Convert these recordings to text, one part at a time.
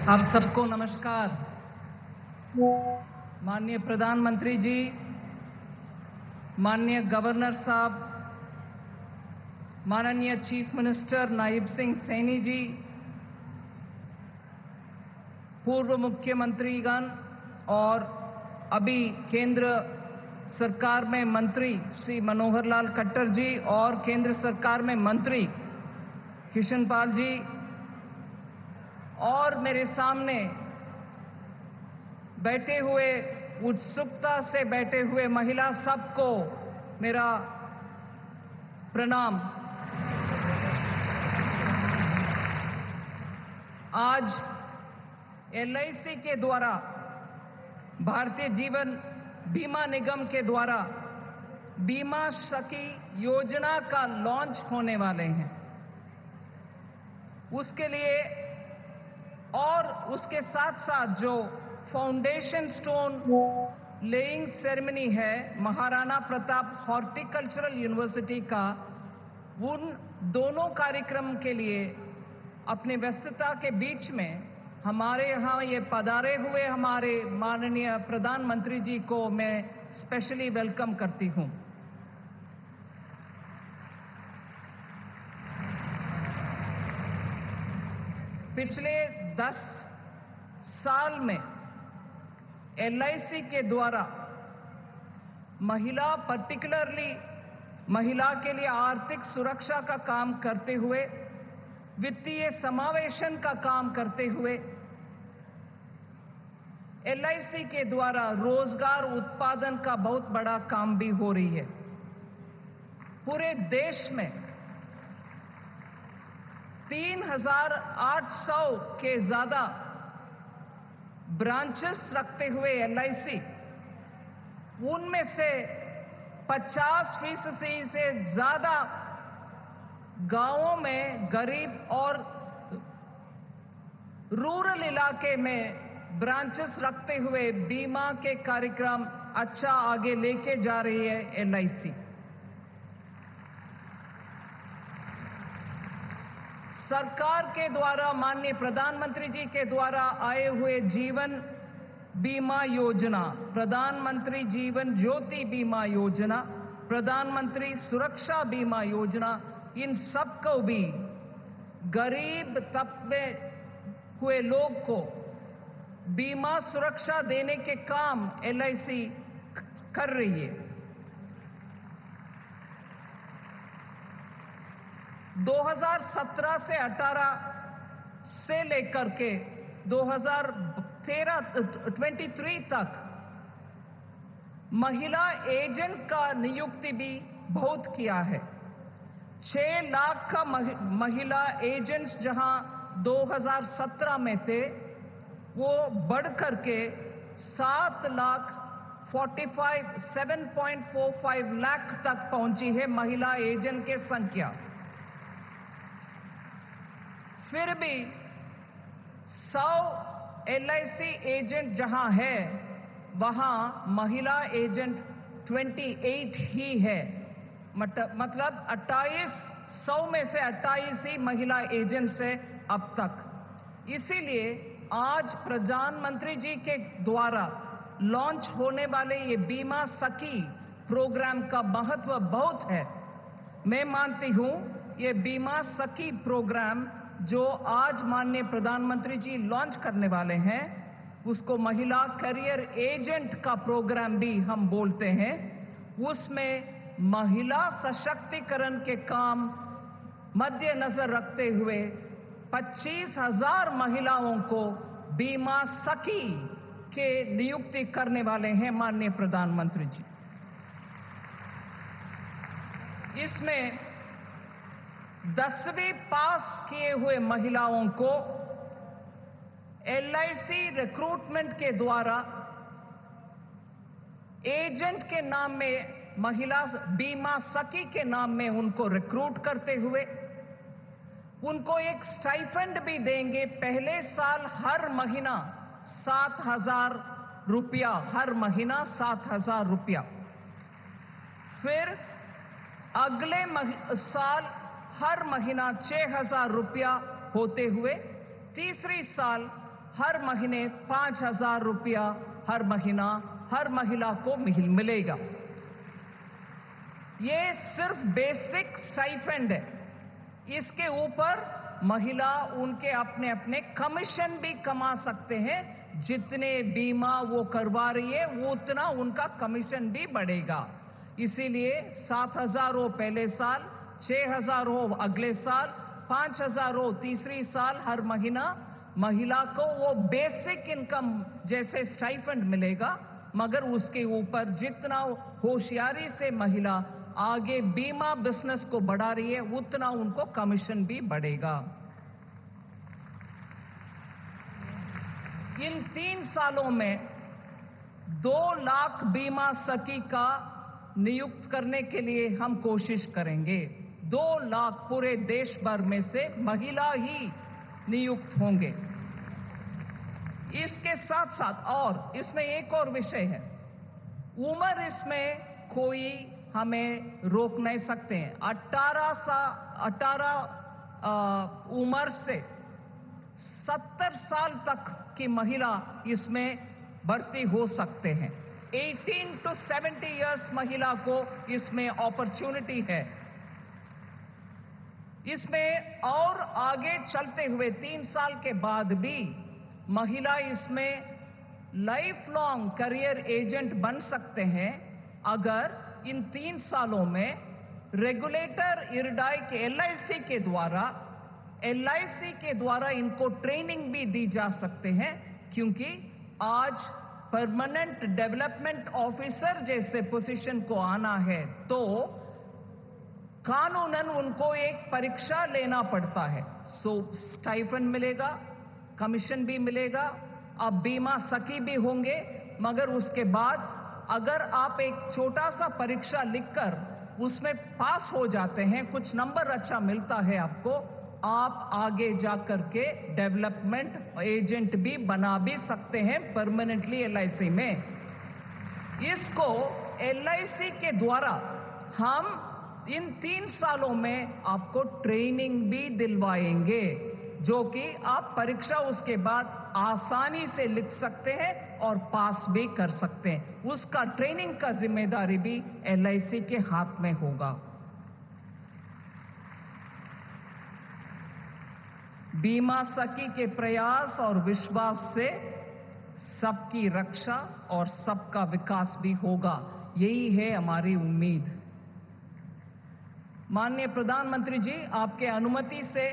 आप सबको नमस्कार। माननीय प्रधानमंत्री जी, माननीय गवर्नर साहब, माननीय चीफ मिनिस्टर नायब सिंह सैनी जी, पूर्व मुख्यमंत्रीगण और अभी केंद्र सरकार में मंत्री श्री मनोहर लाल खट्टर जी और केंद्र सरकार में मंत्री किशन पाल जी और मेरे सामने बैठे हुए उत्सुकता से बैठे हुए महिला सबको मेरा प्रणाम। आज LIC के द्वारा भारतीय जीवन बीमा निगम के द्वारा बीमा सखी योजना का लॉन्च होने वाले हैं। उसके लिए और उसके साथ साथ जो फाउंडेशन स्टोन लेइंग सेरेमनी है महाराणा प्रताप हॉर्टिकल्चरल यूनिवर्सिटी का, उन दोनों कार्यक्रम के लिए अपने व्यस्तता के बीच में हमारे यहाँ ये पधारे हुए हमारे माननीय प्रधानमंत्री जी को मैं स्पेशली वेलकम करती हूँ। पिछले 10 साल में LIC के द्वारा महिला पर्टिकुलरली महिला के लिए आर्थिक सुरक्षा का काम करते हुए, वित्तीय समावेशन का काम करते हुए, LIC के द्वारा रोजगार उत्पादन का बहुत बड़ा काम भी हो रही है। पूरे देश में 3,800 के ज्यादा ब्रांचेस रखते हुए LIC, उनमें से 50% से ज्यादा गांवों में गरीब और रूरल इलाके में ब्रांचेस रखते हुए बीमा के कार्यक्रम अच्छा आगे लेके जा रही है LIC। सरकार के द्वारा माननीय प्रधानमंत्री जी के द्वारा आए हुए जीवन बीमा योजना, प्रधानमंत्री जीवन ज्योति बीमा योजना, प्रधानमंत्री सुरक्षा बीमा योजना, इन सबको भी गरीब तबके हुए लोग को बीमा सुरक्षा देने के काम LIC कर रही है। 2017 से 18 से लेकर के 2023 तक महिला एजेंट का नियुक्ति भी बहुत किया है। 6 लाख का महिला एजेंट्स जहां 2017 में थे, वो बढ़कर के 7.45 लाख तक पहुंची है महिला एजेंट की संख्या। फिर भी 100 LIC एजेंट जहां है, वहां महिला एजेंट 28 ही है। मतलब 100 में से 28 ही महिला एजेंट्स है अब तक। इसीलिए आज प्रधानमंत्री जी के द्वारा लॉन्च होने वाले ये बीमा सखी प्रोग्राम का महत्व बहुत है। मैं मानती हूं ये बीमा सखी प्रोग्राम जो आज माननीय प्रधानमंत्री जी लॉन्च करने वाले हैं, उसको महिला करियर एजेंट का प्रोग्राम भी हम बोलते हैं। उसमें महिला सशक्तिकरण के काम मद्देनजर रखते हुए 25,000 महिलाओं को बीमा सखी के नियुक्ति करने वाले हैं माननीय प्रधानमंत्री जी। इसमें 10वीं पास किए हुए महिलाओं को LIC रिक्रूटमेंट के द्वारा एजेंट के नाम में, महिला बीमा सखी के नाम में उनको रिक्रूट करते हुए उनको एक स्टाइपेंड भी देंगे। पहले साल हर महीना 7,000 रुपया, हर महीना 7,000 रुपया। फिर अगले साल हर महीना 6,000 रुपया होते हुए तीसरी साल हर महीने 5,000 रुपया हर महीना हर महिला को मिलेगा। ये सिर्फ बेसिक स्टाइपेंड है। इसके ऊपर महिला उनके अपने अपने कमीशन भी कमा सकते हैं। जितने बीमा वो करवा रही है उतना उनका कमीशन भी बढ़ेगा। इसीलिए 7,000 हो पहले साल, 6,000 हो अगले साल, 5,000 हो तीसरी साल, हर महीना महिला को वो बेसिक इनकम जैसे स्टाइपेंड मिलेगा, मगर उसके ऊपर जितना होशियारी से महिला आगे बीमा बिजनेस को बढ़ा रही है उतना उनको कमीशन भी बढ़ेगा। इन 3 सालों में 2 लाख बीमा सखी का नियुक्त करने के लिए हम कोशिश करेंगे। 2 लाख पूरे देश भर में से महिला ही नियुक्त होंगे। इसके साथ साथ और इसमें एक और विषय है, उम्र इसमें कोई हमें रोक नहीं सकते हैं। 18 उम्र से 70 साल तक की महिला इसमें भर्ती हो सकते हैं। 18 to 70 इयर्स महिला को इसमें अपॉर्चुनिटी है। इसमें और आगे चलते हुए 3 साल के बाद भी महिला इसमें लाइफ लॉन्ग करियर एजेंट बन सकते हैं अगर इन 3 सालों में रेगुलेटर इरडाई के LIC के द्वारा इनको ट्रेनिंग भी दी जा सकते हैं। क्योंकि आज परमानेंट डेवलपमेंट ऑफिसर जैसे पोजीशन को आना है तो कानूनन उनको एक परीक्षा लेना पड़ता है। सो स्टाइपेंड मिलेगा, कमीशन भी मिलेगा, आप बीमा सखी भी होंगे, मगर उसके बाद अगर आप एक छोटा सा परीक्षा लिखकर उसमें पास हो जाते हैं, कुछ नंबर अच्छा मिलता है आपको, आप आगे जाकर के डेवलपमेंट एजेंट भी बना भी सकते हैं परमानेंटली LIC में। इसको LIC के द्वारा हम इन 3 सालों में आपको ट्रेनिंग भी दिलवाएंगे, जो कि आप परीक्षा उसके बाद आसानी से लिख सकते हैं और पास भी कर सकते हैं। उसका ट्रेनिंग का जिम्मेदारी भी LIC के हाथ में होगा। बीमा सखी के प्रयास और विश्वास से सबकी रक्षा और सबका विकास भी होगा, यही है हमारी उम्मीद। माननीय प्रधानमंत्री जी, आपके अनुमति से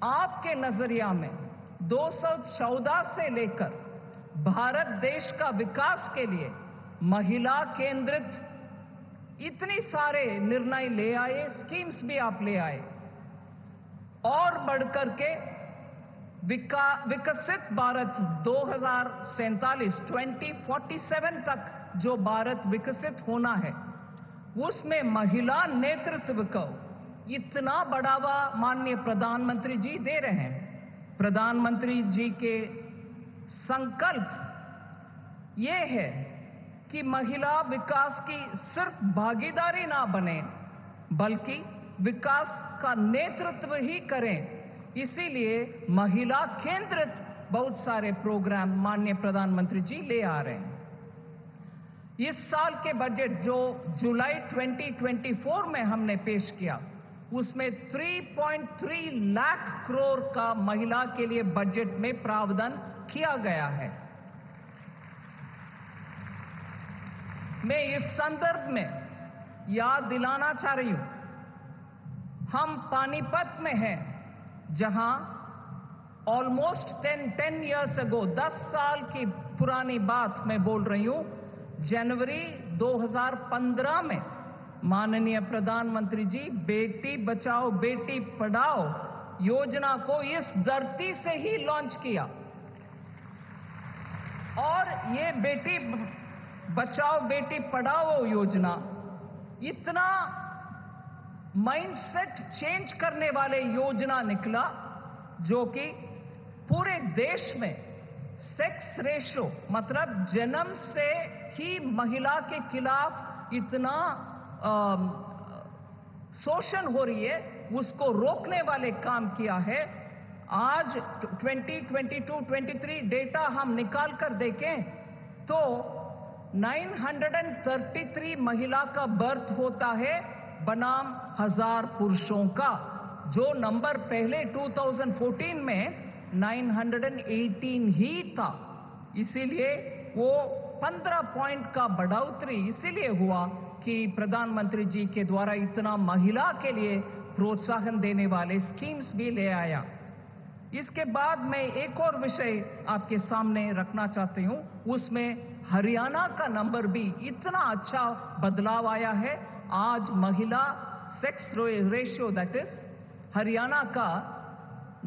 आपके नजरिया में 214 से लेकर भारत देश का विकास के लिए महिला केंद्रित इतने सारे निर्णय ले आए, स्कीम्स भी आप ले आए, और बढ़कर के विकसित भारत 2047 तक जो भारत विकसित होना है उसमें महिला नेतृत्व को इतना बढ़ावा माननीय प्रधानमंत्री जी दे रहे हैं। प्रधानमंत्री जी के संकल्प ये है कि महिला विकास की सिर्फ भागीदारी ना बने बल्कि विकास का नेतृत्व ही करें। इसीलिए महिला केंद्रित बहुत सारे प्रोग्राम माननीय प्रधानमंत्री जी ले आ रहे हैं। इस साल के बजट जो जुलाई 2024 में हमने पेश किया उसमें 3.3 लाख करोड़ का महिला के लिए बजट में प्रावधान किया गया है। मैं इस संदर्भ में याद दिलाना चाह रही हूं, हम पानीपत में हैं जहां ऑलमोस्ट 10 इयर्स अगो 10 साल की पुरानी बात मैं बोल रही हूं, जनवरी 2015 में माननीय प्रधानमंत्री जी बेटी बचाओ बेटी पढ़ाओ योजना को इस धरती से ही लॉन्च किया। और ये बेटी बचाओ बेटी पढ़ाओ योजना इतना माइंडसेट चेंज करने वाले योजना निकला जो कि पूरे देश में सेक्स रेशो मतलब जन्म से ही महिला के खिलाफ इतना शोषण हो रही है उसको रोकने वाले काम किया है। आज 2022-23 डेटा हम निकाल कर देखें तो 933 महिला का बर्थ होता है बनाम 1000 पुरुषों का, जो नंबर पहले 2014 में 918 ही था। इसीलिए वो 15 पॉइंट का बढ़ोतरी इसीलिए हुआ कि प्रधानमंत्री जी के द्वारा इतना महिला के लिए प्रोत्साहन देने वाले स्कीम्स भी ले आया। इसके बाद मैं एक और विषय आपके सामने रखना चाहती हूं, उसमें हरियाणा का नंबर भी इतना अच्छा बदलाव आया है। आज महिला sex ratio that is Haryana का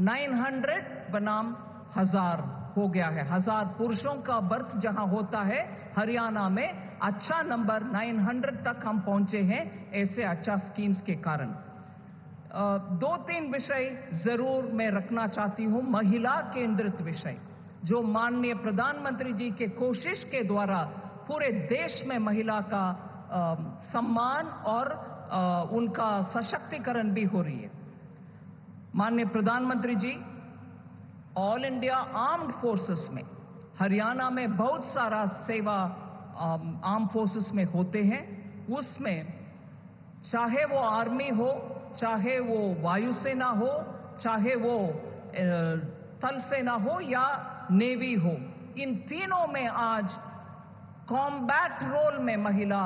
900 बनाम 1000 हो गया है। 1000 पुरुषों का बर्थ जहां होता है, हरियाणा में अच्छा नंबर 900 तक हम पहुंचे हैं, ऐसे अच्छा स्कीम्स के कारण। 2-3 विषय जरूर मैं रखना चाहती हूं, महिला केंद्रित विषय, जो माननीय प्रधानमंत्री जी के कोशिश के द्वारा पूरे देश में महिला का सम्मान और उनका सशक्तिकरण भी हो रही है। माननीय प्रधानमंत्री जी ऑल इंडिया आर्म्ड फोर्सेस में हरियाणा में बहुत सारा सेवा आर्म फोर्सेस में होते हैं। उसमें चाहे वो आर्मी हो, चाहे वो वायुसेना हो, चाहे वो थल सेना हो या नेवी हो, इन तीनों में आज कॉम्बैट रोल में महिला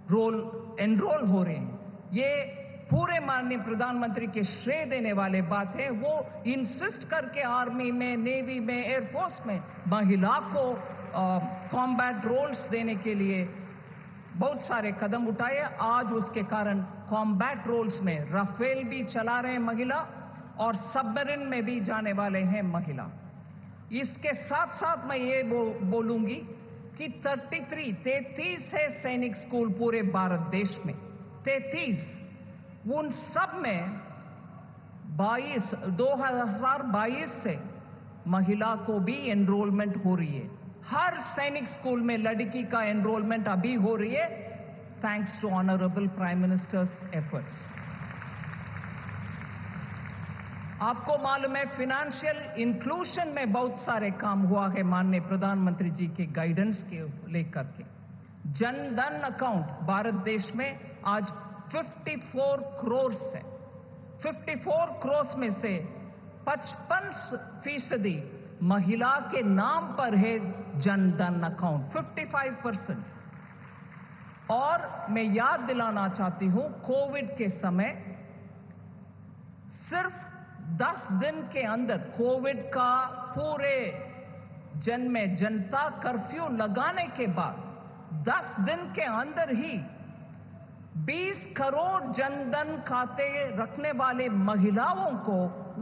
रोल एनरोल हो रहे हैं। ये पूरे माननीय प्रधानमंत्री के श्रेय देने वाले बात है। वो इंसिस्ट करके आर्मी में, नेवी में, एयरफोर्स में महिला को कॉम्बैट रोल्स देने के लिए बहुत सारे कदम उठाए। आज उसके कारण कॉम्बैट रोल्स में राफेल भी चला रहे हैं महिला, और सबमरीन में भी जाने वाले हैं महिला। इसके साथ साथ मैं ये बोलूंगी कि 33 है सैनिक स्कूल पूरे भारत देश में, 33, उन सब में 2022 से महिला को भी एनरोलमेंट हो रही है। हर सैनिक स्कूल में लड़की का एनरोलमेंट अभी हो रही है, thanks to honourable prime minister's efforts. आपको मालूम है फिनेंशियल इंक्लूजन में बहुत सारे काम हुआ है माननीय प्रधानमंत्री जी के गाइडेंस के लेकर के। जन धन अकाउंट भारत देश में आज 54 करोड़ है। 54 करोड़ में से 55% महिला के नाम पर है जन धन अकाउंट, 55%। और मैं याद दिलाना चाहती हूं, कोविड के समय सिर्फ 10 दिन के अंदर कोविड का पूरे जनता कर्फ्यू लगाने के बाद 10 दिन के अंदर ही 20 करोड़ जनधन खाते रखने वाले महिलाओं को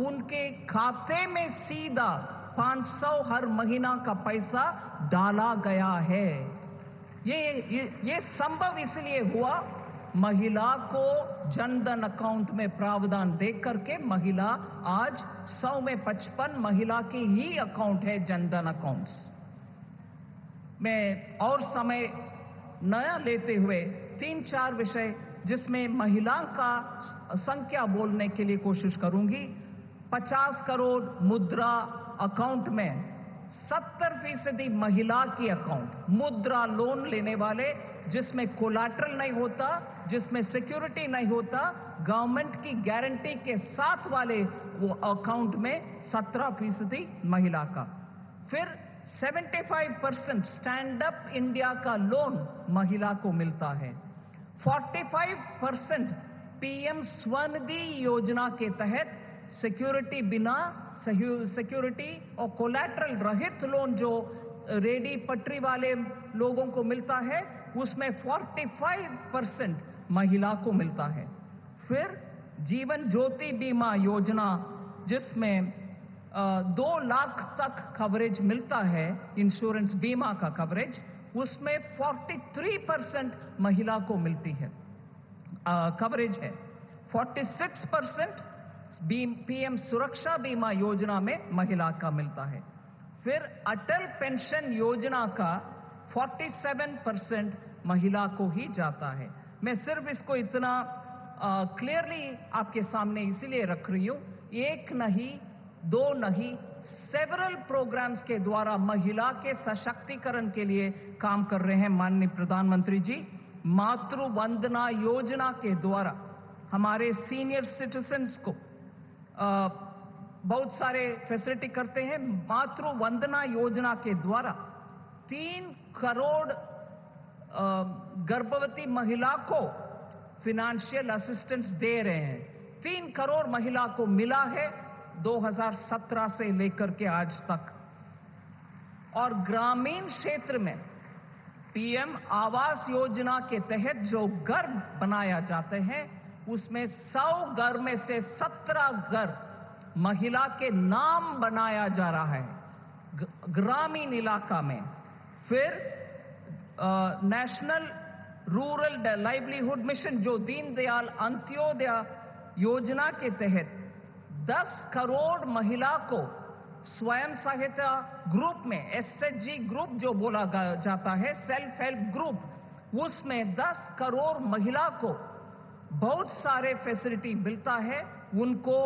उनके खाते में सीधा 500 हर महीना का पैसा डाला गया है। ये संभव इसलिए हुआ, महिला को जनधन अकाउंट में प्रावधान दे करके महिला आज 100 में 55 महिला की ही अकाउंट है जनधन अकाउंट्स में। और समय नया लेते हुए 3-4 विषय जिसमें महिला का संख्या बोलने के लिए कोशिश करूंगी। 50 करोड़ मुद्रा अकाउंट में 70% महिला की अकाउंट, मुद्रा लोन लेने वाले, जिसमें कोलैटरल नहीं होता, जिसमें सिक्योरिटी नहीं होता, गवर्नमेंट की गारंटी के साथ वाले वो अकाउंट में 17% महिला का। फिर 75% स्टैंड अप इंडिया का लोन महिला को मिलता है। 45% पीएम स्वनिधि योजना के तहत सिक्योरिटी बिना सिक्योरिटी और कोलैटरल रहित लोन जो रेडी पटरी वाले लोगों को मिलता है, उसमें 45% महिला को मिलता है। फिर जीवन ज्योति बीमा योजना जिसमें 2 लाख तक कवरेज मिलता है, इंश्योरेंस बीमा का कवरेज, उसमें 43% महिला को मिलती है, कवरेज है। 46% पीएम सुरक्षा बीमा योजना में महिला का मिलता है। फिर अटल पेंशन योजना का 47% महिला को ही जाता है। मैं सिर्फ इसको इतना क्लियरली आपके सामने इसीलिए रख रही हूं, एक नहीं दो नहीं, सेवरल प्रोग्राम्स के द्वारा महिला के सशक्तिकरण के लिए काम कर रहे हैं माननीय प्रधानमंत्री जी। मातृ वंदना योजना के द्वारा हमारे सीनियर सिटीजन्स को बहुत सारे फैसिलिटी करते हैं। मातृ वंदना योजना के द्वारा 3 करोड़ गर्भवती महिला को फिनेंशियल असिस्टेंस दे रहे हैं। 3 करोड़ महिला को मिला है 2017 से लेकर के आज तक। और ग्रामीण क्षेत्र में पीएम आवास योजना के तहत जो घर बनाया जाते हैं उसमें 100 घर में से 17 घर महिला के नाम बनाया जा रहा है ग्रामीण इलाका में। फिर नेशनल रूरल लाइवलीहुड मिशन जो दीनदयाल अंत्योदय योजना के तहत 10 करोड़ महिला को स्वयं सहायता ग्रुप में, एसएचजी ग्रुप जो बोला जाता है, सेल्फ हेल्प ग्रुप, उसमें 10 करोड़ महिला को बहुत सारे फैसिलिटी मिलता है। उनको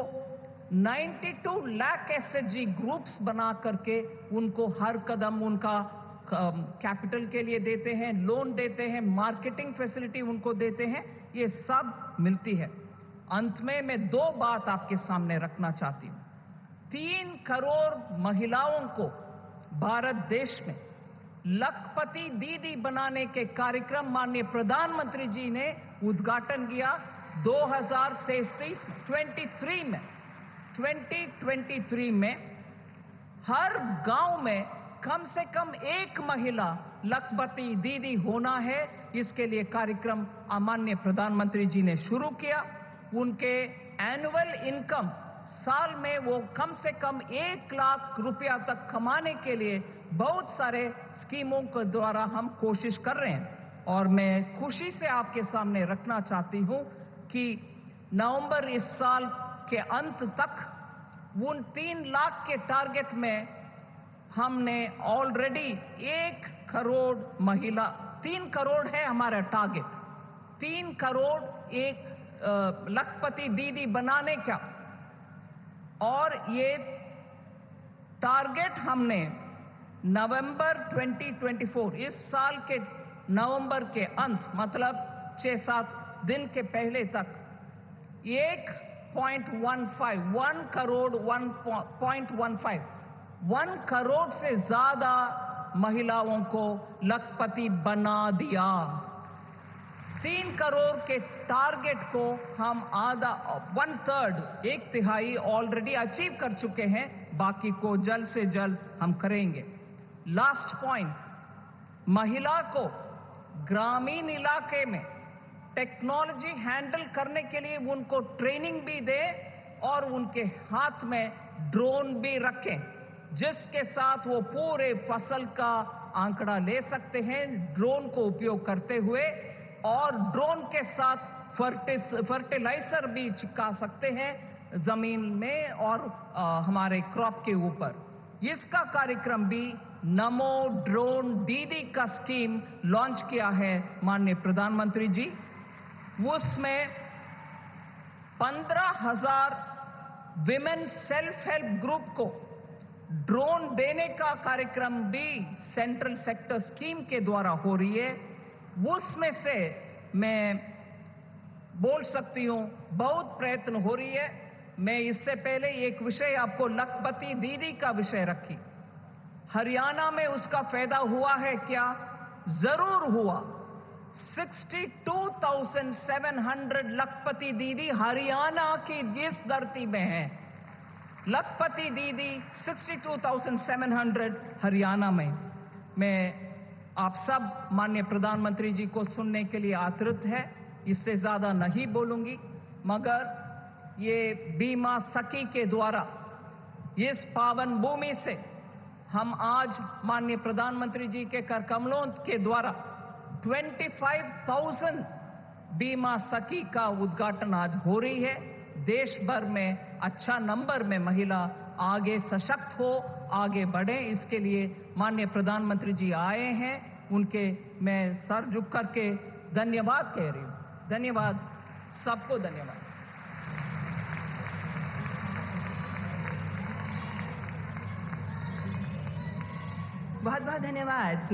92 लाख एसएचजी ग्रुप्स बना करके उनको हर कदम उनका कैपिटल के लिए देते हैं, लोन देते हैं, मार्केटिंग फैसिलिटी उनको देते हैं, ये सब मिलती है। अंत में मैं 2 बात आपके सामने रखना चाहती हूं। 3 करोड़ महिलाओं को भारत देश में लखपति दीदी बनाने के कार्यक्रम माननीय प्रधानमंत्री जी ने उद्घाटन किया 2023 में। हर गांव में कम से कम एक महिला लखपति दीदी होना है, इसके लिए कार्यक्रम माननीय प्रधानमंत्री जी ने शुरू किया। उनके एनुअल इनकम साल में वो कम से कम 1 लाख रुपया तक कमाने के लिए बहुत सारे स्कीमों के द्वारा हम कोशिश कर रहे हैं। और मैं खुशी से आपके सामने रखना चाहती हूं कि नवंबर इस साल के अंत तक उन 3 लाख के टारगेट में हमने ऑलरेडी 1 करोड़ महिला, 3 करोड़ है हमारा टारगेट, 3 करोड़ एक लखपति दीदी बनाने का। और ये टारगेट हमने नवंबर 2024 इस साल के नवंबर के अंत, मतलब 6-7 दिन के पहले तक 1 करोड़ 1 करोड़ से ज्यादा महिलाओं को लखपति बना दिया। 3 करोड़ के टारगेट को हम आधा 1/3 1 तिहाई ऑलरेडी अचीव कर चुके हैं, बाकी को जल्द से जल्द हम करेंगे। लास्ट पॉइंट, महिला को ग्रामीण इलाके में टेक्नोलॉजी हैंडल करने के लिए उनको ट्रेनिंग भी दे और उनके हाथ में ड्रोन भी रखें, जिसके साथ वो पूरे फसल का आंकड़ा ले सकते हैं ड्रोन को उपयोग करते हुए, और ड्रोन के साथ फर्टिलाइजर भी चिपका सकते हैं जमीन में और हमारे क्रॉप के ऊपर। इसका कार्यक्रम भी नमो ड्रोन दीदी का स्कीम लॉन्च किया है माननीय प्रधानमंत्री जी। उसमें 15,000 विमेन सेल्फ हेल्प ग्रुप को ड्रोन देने का कार्यक्रम भी सेंट्रल सेक्टर स्कीम के द्वारा हो रही है। उसमें से मैं बोल सकती हूं बहुत प्रयत्न हो रही है। मैं इससे पहले एक विषय आपको लखपति दीदी का विषय रखी। हरियाणा में उसका फायदा हुआ है क्या? जरूर हुआ। 62,700 लखपति दीदी हरियाणा की जिस धरती में है, लखपति दीदी 62,700 हरियाणा में। मैं आप सब माननीय प्रधानमंत्री जी को सुनने के लिए आतुर है, इससे ज्यादा नहीं बोलूंगी, मगर ये बीमा सखी के द्वारा इस पावन भूमि से हम आज माननीय प्रधानमंत्री जी के कर कमलों के द्वारा 25,000 बीमा सखी का उद्घाटन आज हो रही है। देश भर में अच्छा नंबर में महिला आगे सशक्त हो, आगे बढ़े, इसके लिए माननीय प्रधानमंत्री जी आए हैं। उनके मैं सर झुक करके धन्यवाद कह रही हूं। धन्यवाद, सबको धन्यवाद। बहुत बहुत धन्यवाद।